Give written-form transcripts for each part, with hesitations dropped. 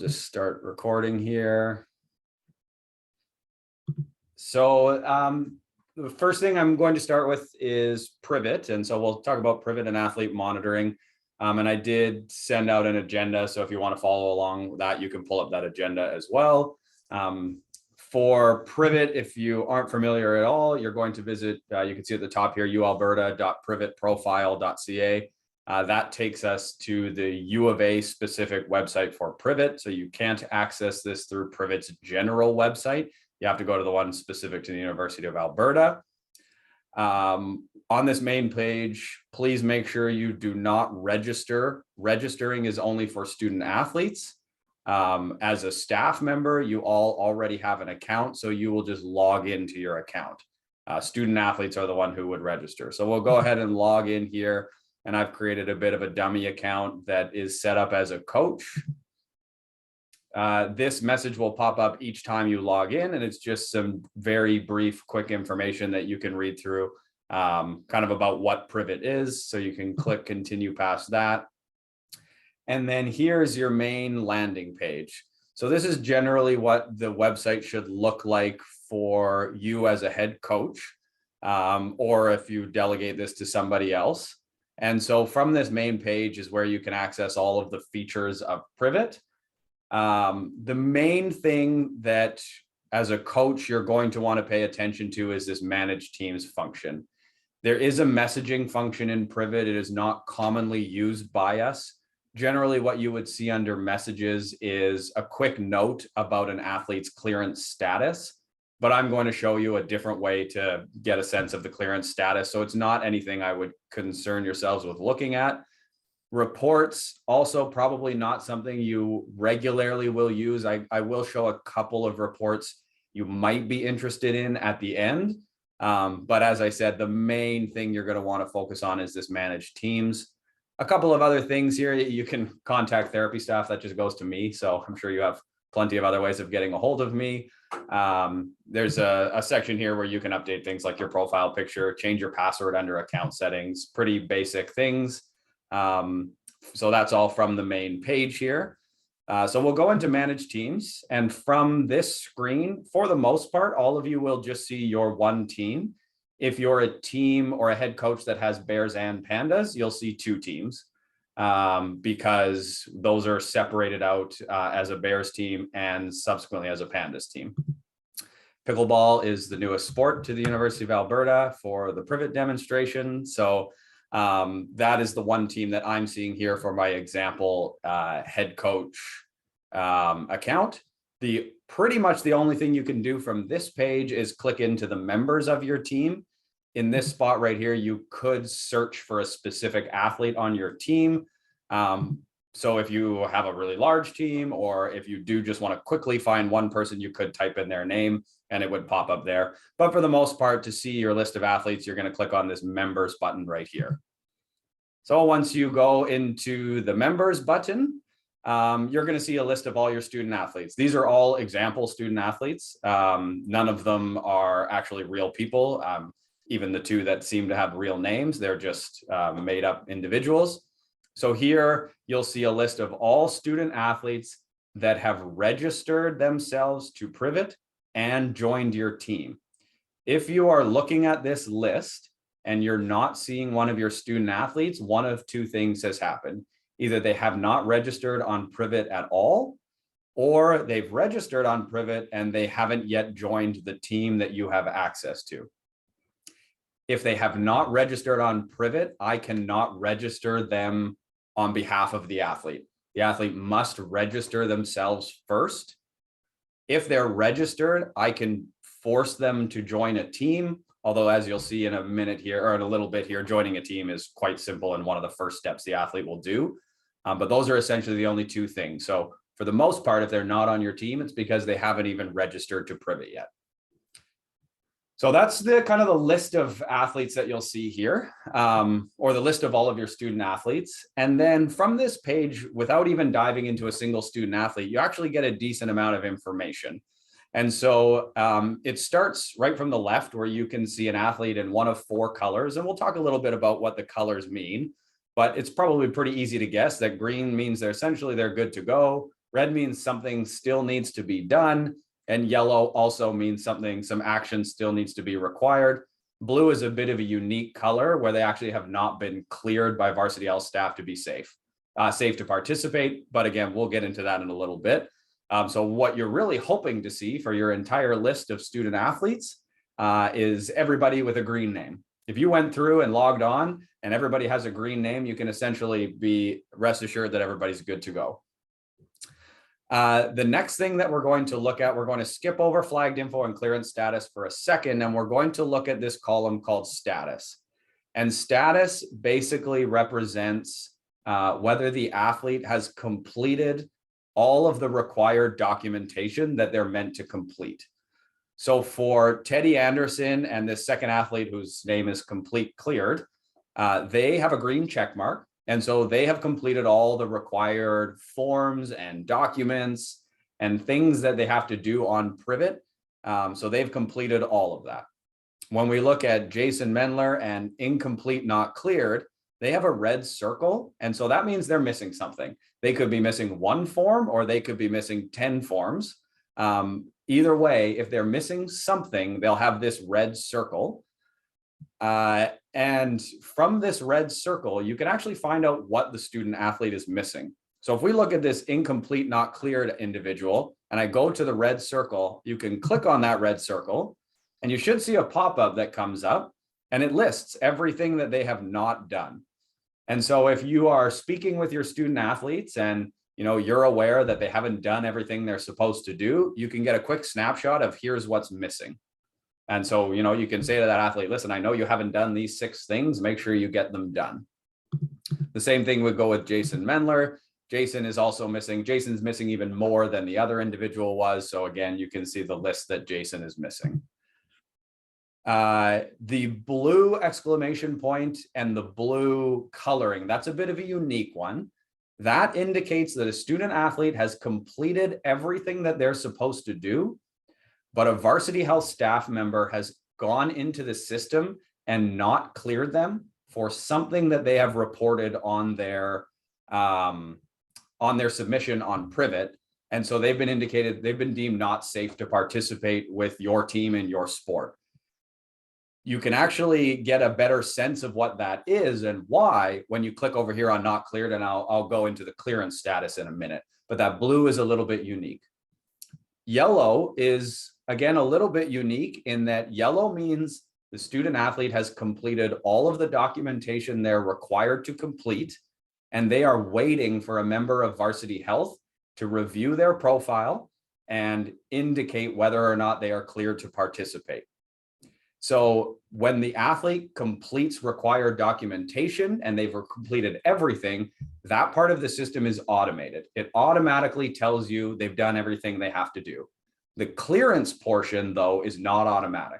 just start recording here. So the first thing I'm going to start with is PRIVIT. And so we'll talk about PRIVIT and athlete monitoring. And I did send out an agenda. So if you want to follow along with that, you can pull up that agenda as well. For PRIVIT, if you aren't familiar at all, you're going to visit, you can see at the top here, ualberta.privitprofile.ca. That takes us to the U of A specific website for PRIVIT. So you can't access this through PRIVIT's general website. You have to go to the one specific to the University of Alberta. On this main page, please make sure you do not register. Registering is only for student athletes. As a staff member, you all already have an account, so you will just log into your account. Student athletes are the one who would register. So we'll go ahead and log in here. And I've created a bit of a dummy account that is set up as a coach. This message will pop up each time you log in, and it's just some very brief, quick information that you can read through, kind of about what PRIVIT is. So you can click continue past that. And then here's your main landing page. So this is generally what the website should look like for you as a head coach, or if you delegate this to somebody else. And so from this main page is where you can access all of the features of PRIVIT. The main thing that as a coach, you're going to want to pay attention to is this manage teams function. There is a messaging function in PRIVIT. It is not commonly used by us. Generally, what you would see under messages is a quick note about an athlete's clearance status, but I'm going to show you a different way to get a sense of the clearance status. So it's not anything I would concern yourselves with looking at. Reports, also probably not something you regularly will use. I will show a couple of reports you might be interested in at the end. But as I said, the main thing you're going to want to focus on is this manage teams. A couple of other things here. You can contact therapy staff. That just goes to me. So I'm sure you have plenty of other ways of getting a hold of me. There's a section here where you can update things like your profile picture, change your password under account settings, pretty basic things. So that's all from the main page here. So we'll go into manage teams, and from this screen, for the most part, all of you will just see your one team. If you're a team or a head coach that has bears and pandas, you'll see two teams, because those are separated out as a bears team and subsequently as a pandas team. Pickleball is the newest sport to the University of Alberta for the PRIVIT demonstration. So that is the one team that I'm seeing here for my example head coach account. Pretty much the only thing you can do from this page is click into the members of your team. In this spot right here, you could search for a specific athlete on your team. So if you have a really large team, or if you do just want to quickly find one person, you could type in their name and it would pop up there. But for the most part, to see your list of athletes, you're going to click on this members button right here. So once you go into the members button, you're going to see a list of all your student athletes. These are all example student athletes. None of them are actually real people. Even the two that seem to have real names, they're just made up individuals. So here you'll see a list of all student athletes that have registered themselves to PRIVIT and joined your team. If you are looking at this list and you're not seeing one of your student athletes, one of two things has happened. Either they have not registered on PRIVIT at all, or they've registered on PRIVIT and they haven't yet joined the team that you have access to. If they have not registered on PRIVIT, I cannot register them on behalf of the athlete. The athlete must register themselves first. If they're registered, I can force them to join a team. Although, as you'll see in a minute here, or in a little bit here, joining a team is quite simple and one of the first steps the athlete will do. But those are essentially the only two things. So for the most part, if they're not on your team, it's because they haven't even registered to PRIVIT yet. So that's the kind of the list of athletes that you'll see here, or the list of all of your student athletes. And then from this page, without even diving into a single student athlete, you actually get a decent amount of information. And so it starts right from the left, where you can see an athlete in one of four colors. And we'll talk a little bit about what the colors mean, but it's probably pretty easy to guess that green means they're good to go. Red means something still needs to be done. And yellow also means some action still needs to be required. Blue is a bit of a unique color where they actually have not been cleared by varsity health staff to be safe to participate. But again, we'll get into that in a little bit. So what you're really hoping to see for your entire list of student athletes is everybody with a green name. If you went through and logged on and everybody has a green name, you can essentially be rest assured that everybody's good to go. The next thing that we're going to look at, we're going to skip over flagged info and clearance status for a second, and we're going to look at this column called status. And status basically represents whether the athlete has completed all of the required documentation that they're meant to complete. So for Teddy Anderson and this second athlete whose name is complete cleared, they have a green check mark. And so they have completed all the required forms and documents and things that they have to do on PRIVIT. So they've completed all of that. When we look at Jason Mendler and incomplete, not cleared, they have a red circle. And so that means they're missing something. They could be missing one form or they could be missing 10 forms. Either way, if they're missing something, they'll have this red circle. And from this red circle, you can actually find out what the student athlete is missing. So if we look at this incomplete, not cleared individual, and I go to the red circle, you can click on that red circle and you should see a pop-up that comes up and it lists everything that they have not done. And so if you are speaking with your student athletes and you're aware that they haven't done everything they're supposed to do, you can get a quick snapshot of here's what's missing. And so, you can say to that athlete, listen, I know you haven't done these 6 things, make sure you get them done. The same thing would go with Jason Mendler. Jason is also missing. Jason's missing even more than the other individual was. So again, you can see the list that Jason is missing. The blue exclamation point and the blue coloring, that's a bit of a unique one. That indicates that a student athlete has completed everything that they're supposed to do, but a varsity health staff member has gone into the system and not cleared them for something that they have reported on their submission on PRIVIT. And so they've been deemed not safe to participate with your team in your sport. You can actually get a better sense of what that is and why when you click over here on not cleared, and I'll go into the clearance status in a minute, but that blue is a little bit unique. Yellow is, again, a little bit unique in that yellow means the student athlete has completed all of the documentation they're required to complete, and they are waiting for a member of varsity health to review their profile and indicate whether or not they are cleared to participate. So when the athlete completes required documentation and they've completed everything, that part of the system is automated. It automatically tells you they've done everything they have to do. The clearance portion, though, is not automatic.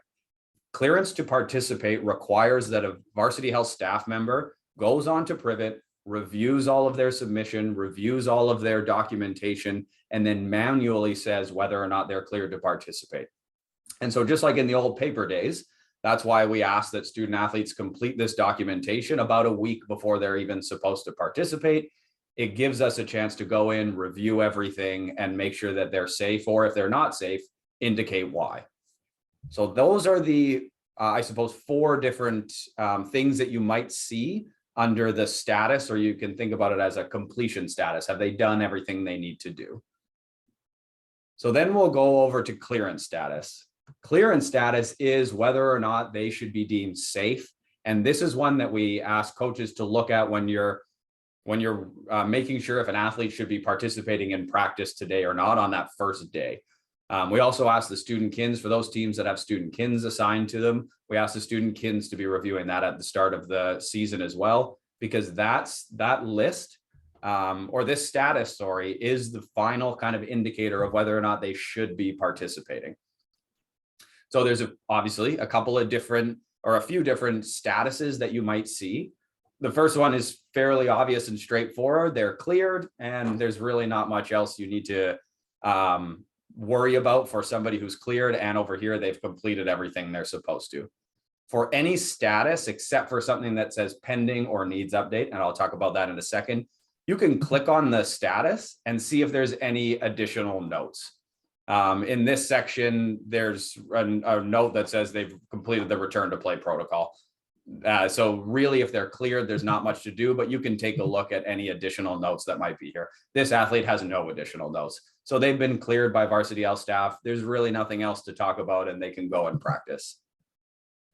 Clearance to participate requires that a varsity health staff member goes on to PRIVIT, reviews all of their submission, reviews all of their documentation, and then manually says whether or not they're cleared to participate. And so just like in the old paper days, that's why we ask that student athletes complete this documentation about a week before they're even supposed to participate. It gives us a chance to go in, review everything, and make sure that they're safe, or if they're not safe, indicate why. So those are the, I suppose, 4 different things that you might see under the status, or you can think about it as a completion status. Have they done everything they need to do? So then we'll go over to clearance status. Clearance status is whether or not they should be deemed safe. And this is one that we ask coaches to look at when you're making sure if an athlete should be participating in practice today or not on that first day. We also ask the student kins for those teams that have student kins assigned to them. We ask the student kins to be reviewing that at the start of the season as well, because that list or this status, is the final kind of indicator of whether or not they should be participating. So there's obviously a couple of different, or a few different statuses that you might see. The first one is fairly obvious and straightforward. They're cleared, and there's really not much else you need to worry about for somebody who's cleared. And over here, they've completed everything they're supposed to. For any status, except for something that says pending or needs update, and I'll talk about that in a second, you can click on the status and see if there's any additional notes. In this section, there's a note that says they've completed the return to play protocol. So really, if they're cleared, there's not much to do, but you can take a look at any additional notes that might be here. This athlete has no additional notes. So they've been cleared by Varsity Health staff. There's really nothing else to talk about, and they can go and practice.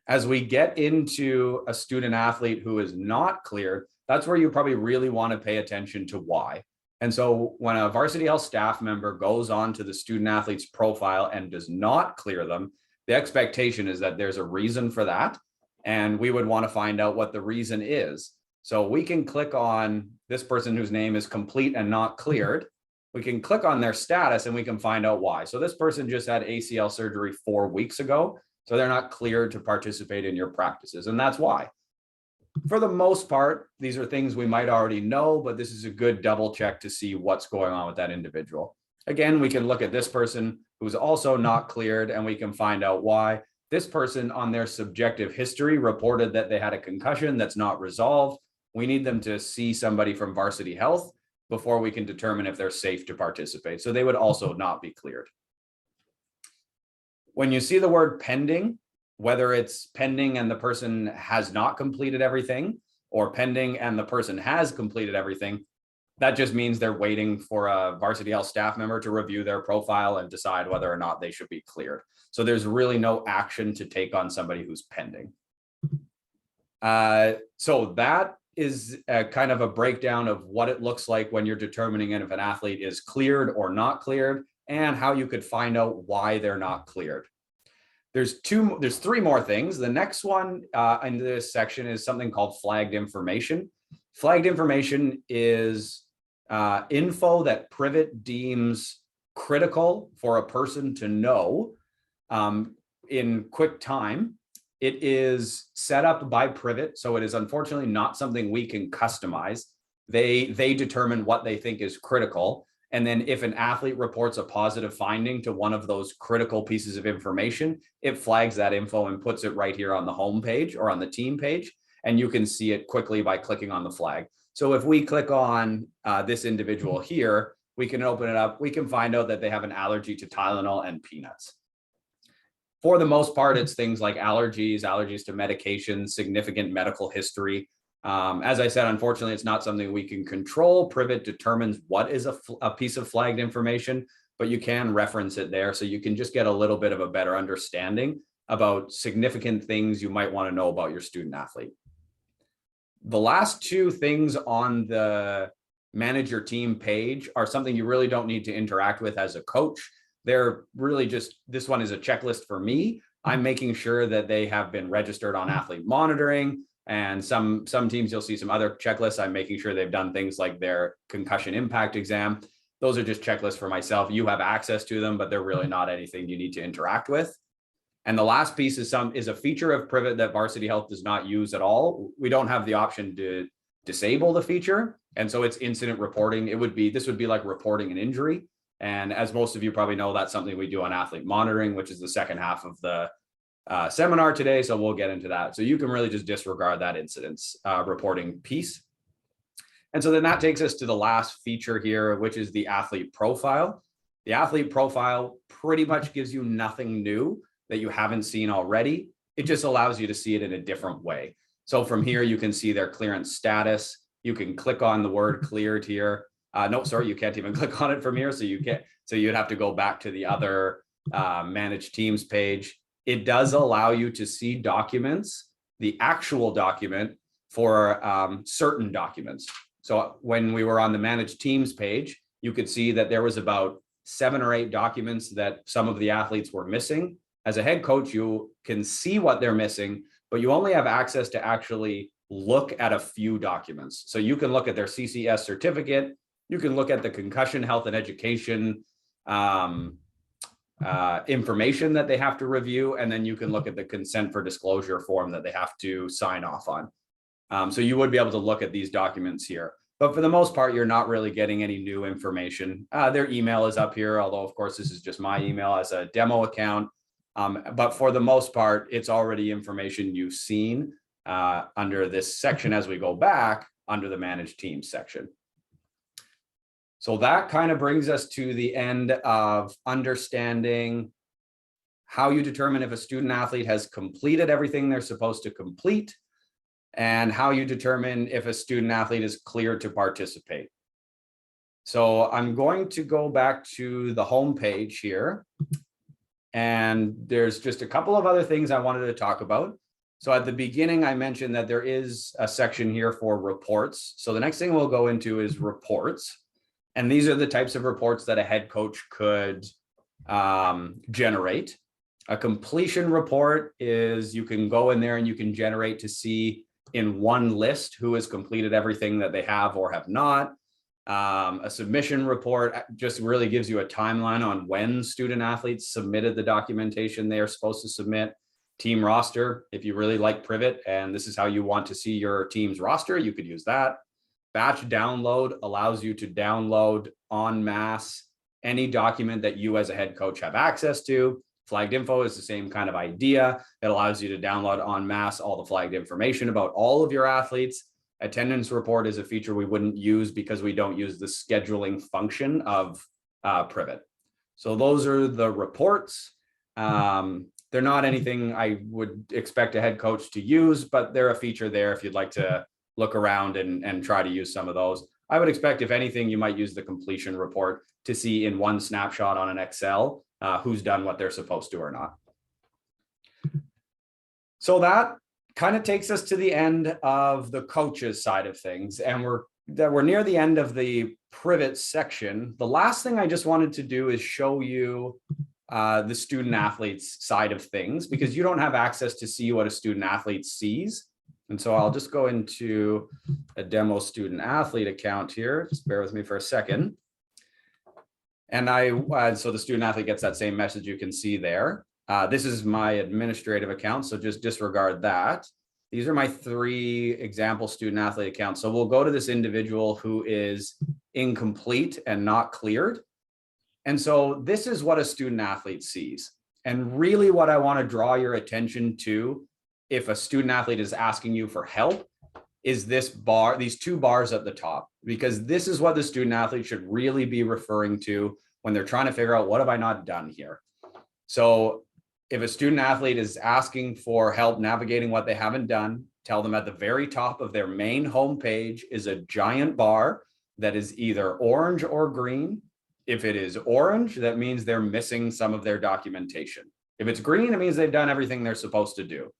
As we get into a student athlete who is not cleared, that's where you probably really want to pay attention to why. And so when a Varsity Health staff member goes on to the student athlete's profile and does not clear them, the expectation is that there's a reason for that. And we would want to find out what the reason is. So we can click on this person whose name is complete and not cleared. We can click on their status and we can find out why. So this person just had ACL surgery 4 weeks ago. So they're not cleared to participate in your practices. And that's why. For the most part, these are things we might already know, but this is a good double check to see what's going on with that individual. Again, we can look at this person who's also not cleared and we can find out why. This person on their subjective history reported that they had a concussion that's not resolved. We need them to see somebody from Varsity Health before we can determine if they're safe to participate. So they would also not be cleared. When you see the word pending, whether it's pending and the person has not completed everything or pending and the person has completed everything, that just means they're waiting for a Varsity Health staff member to review their profile and decide whether or not they should be cleared. So there's really no action to take on somebody who's pending. So that is kind of a breakdown of what it looks like when you're determining if an athlete is cleared or not cleared and how you could find out why they're not cleared. There's 3 more things. The next one in this section is something called flagged information. Flagged information is info that PRIVIT deems critical for a person to know in quick time. It is set up by PRIVIT, so it is unfortunately not something we can customize. They determine what they think is critical. And then if an athlete reports a positive finding to one of those critical pieces of information, it flags that info and puts it right here on the home page or on the team page. And you can see it quickly by clicking on the flag. So if we click on this individual here, we can open it up. We can find out that they have an allergy to Tylenol and peanuts. For the most part, it's things like allergies to medications, significant medical history. As I said, unfortunately, it's not something we can control. PRIVIT determines what is a piece of flagged information, but you can reference it there. So you can just get a little bit of a better understanding about significant things you might want to know about your student athlete. The last 2 things on the manage your team page are something you really don't need to interact with as a coach. They're really just, this one is a checklist for me. I'm making sure that they have been registered on athlete monitoring. And some teams, you'll see some other checklists. I'm making sure they've done things like their concussion impact exam. Those are just checklists for myself. You have access to them, but they're really not anything you need to interact with. And the last piece is a feature of PRIVIT that Varsity Health does not use at all. We don't have the option to disable the feature. And so it's incident reporting. This would be like reporting an injury. And as most of you probably know, that's something we do on athlete monitoring, which is the second half of the seminar today. So we'll get into that. So you can really just disregard that incidents reporting piece. And so then that takes us to the last feature here, which is the athlete profile. The athlete profile pretty much gives you nothing new that you haven't seen already. It just allows you to see it in a different way. So from here, you can see their clearance status. You can click on the word cleared here. No, sorry, you can't even click on it from here. So you'd have to go back to the other manage teams page. It does allow you to see documents, the actual document for certain documents. So when we were on the manage teams page, you could see that there was about 7 or 8 documents that some of the athletes were missing. As a head coach, you can see what they're missing, but you only have access to actually look at a few documents. So you can look at their CCS certificate. You can look at the concussion health and education information that they have to review, and then you can look at the consent for disclosure form that they have to sign off on. So you would be able to look at these documents here. But for the most part, you're not really getting any new information. Their email is up here, although of course this is just my email as a demo account. But for the most part, it's already information you've seen under this section as we go back under the managed teams section. So that kind of brings us to the end of understanding how you determine if a student athlete has completed everything they're supposed to complete, and how you determine if a student athlete is cleared to participate. So I'm going to go back to the home page here. And there's just a couple of other things I wanted to talk about. So at the beginning, I mentioned that there is a section here for reports. So the next thing we'll go into is reports. And these are the types of reports that a head coach could generate. A completion report is you can go in there and you can generate to see in one list who has completed everything that they have or have not. A submission report just really gives you a timeline on when student athletes submitted the documentation they are supposed to submit. Team roster, if you really like PRIVIT and this is how you want to see your team's roster, you could use that. Batch download allows you to download en masse any document that you as a head coach have access to. Flagged info is the same kind of idea. It allows you to download en masse all the flagged information about all of your athletes. Attendance report is a feature we wouldn't use because we don't use the scheduling function of PRIVIT. So those are the reports. They're not anything I would expect a head coach to use, but they're a feature there if you'd like to look around and try to use some of those. I would expect, if anything, you might use the completion report to see in one snapshot on an Excel who's done what they're supposed to or not. So that kind of takes us to the end of the coaches side of things. And we're near the end of the PRIVIT section. The last thing I just wanted to do is show you the student athletes side of things, because you don't have access to see what a student athlete sees. And so I'll just go into a demo student athlete account here. Just bear with me for a second. And so the student athlete gets that same message you can see there. This is my administrative account, so just disregard that. These are my 3 example student athlete accounts. So we'll go to this individual who is incomplete and not cleared. And so this is what a student athlete sees. And really what I want to draw your attention to, if a student athlete is asking you for help, is this bar, these 2 bars at the top, because this is what the student athlete should really be referring to when they're trying to figure out, what have I not done here? So if a student athlete is asking for help navigating what they haven't done, tell them at the very top of their main homepage is a giant bar that is either orange or green. If it is orange, that means they're missing some of their documentation. If it's green, it means they've done everything they're supposed to do.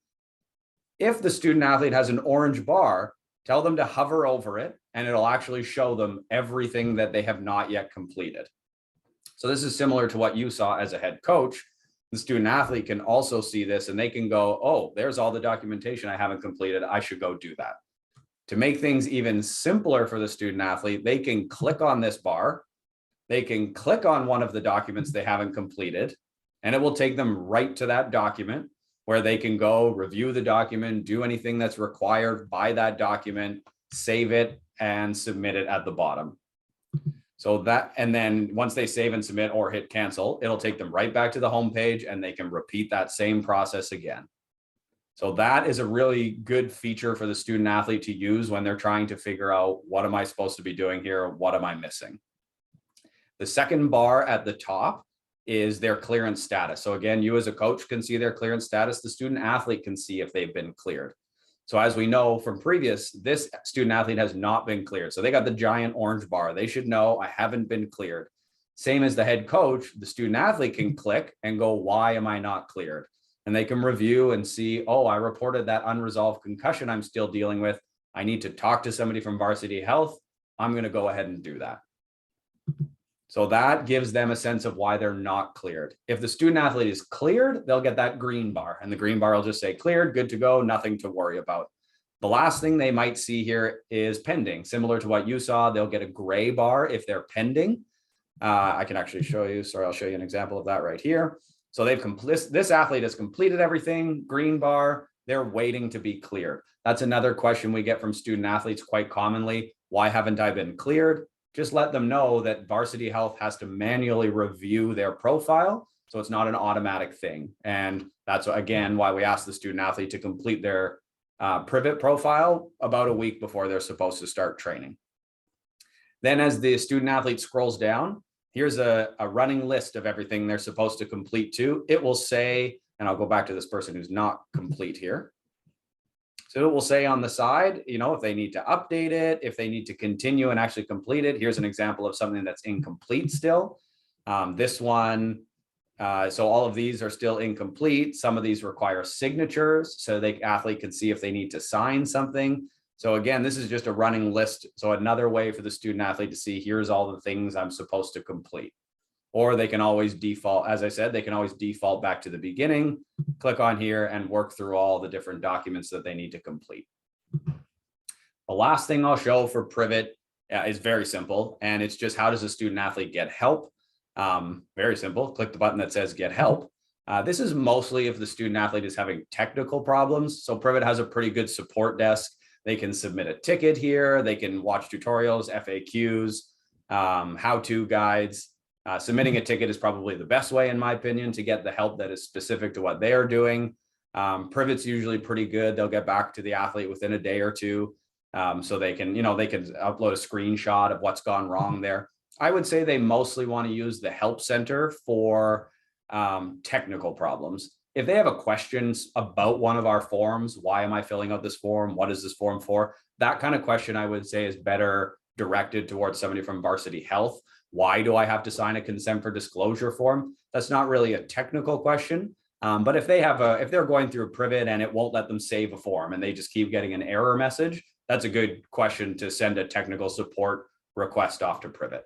If the student athlete has an orange bar, tell them to hover over it and it'll actually show them everything that they have not yet completed. So this is similar to what you saw as a head coach. The student athlete can also see this and they can go, oh, there's all the documentation I haven't completed. I should go do that. To make things even simpler for the student athlete, they can click on this bar. They can click on one of the documents they haven't completed, and it will take them right to that document where they can go review the document, do anything that's required by that document, save it, and submit it at the bottom. So that, and then once they save and submit or hit cancel, it'll take them right back to the home page and they can repeat that same process again. So that is a really good feature for the student athlete to use when they're trying to figure out, what am I supposed to be doing here? What am I missing? The second bar at the top is their clearance status. So again, you as a coach can see their clearance status. The student athlete can see if they've been cleared. So as we know from previous, this student athlete has not been cleared. So they got the giant orange bar. They should know, I haven't been cleared. Same as the head coach, the student athlete can click and go, why am I not cleared? And they can review and see, oh, I reported that unresolved concussion I'm still dealing with. I need to talk to somebody from Varsity Health. I'm going to go ahead and do that. So that gives them a sense of why they're not cleared. If the student athlete is cleared, they'll get that green bar, and the green bar will just say cleared, good to go, nothing to worry about. The last thing they might see here is pending. Similar to what you saw, they'll get a gray bar if they're pending. I can actually show you, sorry, I'll show you an example of that right here. So this athlete has completed everything, green bar, they're waiting to be cleared. That's another question we get from student athletes quite commonly. Why haven't I been cleared? Just let them know that Varsity Health has to manually review their profile. So it's not an automatic thing. And that's, again, why we ask the student athlete to complete their PRIVIT profile about a week before they're supposed to start training. Then as the student athlete scrolls down, here's a running list of everything they're supposed to complete too. It will say, and I'll go back to this person who's not complete here. So it will say on the side, if they need to update it, if they need to continue and actually complete it. Here's an example of something that's incomplete still. This one, so all of these are still incomplete. Some of these require signatures so the athlete can see if they need to sign something. So again, this is just a running list. So another way for the student athlete to see, here's all the things I'm supposed to complete. Or they can always default, as I said, they can always default back to the beginning, click on here and work through all the different documents that they need to complete. The last thing I'll show for PRIVIT is very simple. And it's just, how does a student athlete get help? Very simple. Click the button that says get help. This is mostly if the student athlete is having technical problems. So PRIVIT has a pretty good support desk. They can submit a ticket here. They can watch tutorials, FAQs, how-to guides. Submitting a ticket is probably the best way, in my opinion, to get the help that is specific to what they are doing. PRIVIT's usually pretty good. They'll get back to the athlete within a day or two. So they can, they can upload a screenshot of what's gone wrong there. I would say they mostly want to use the help center for technical problems. If they have a question about one of our forms, why am I filling out this form? What is this form for? That kind of question, I would say, is better directed towards somebody from Varsity Health. Why do I have to sign a consent for disclosure form? That's not really a technical question. But if they're going through a PRIVIT and it won't let them save a form and they just keep getting an error message, that's a good question to send a technical support request off to PRIVIT.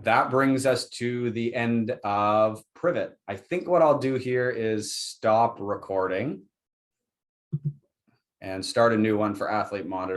That brings us to the end of PRIVIT. I think what I'll do here is stop recording and start a new one for Athlete Monitor.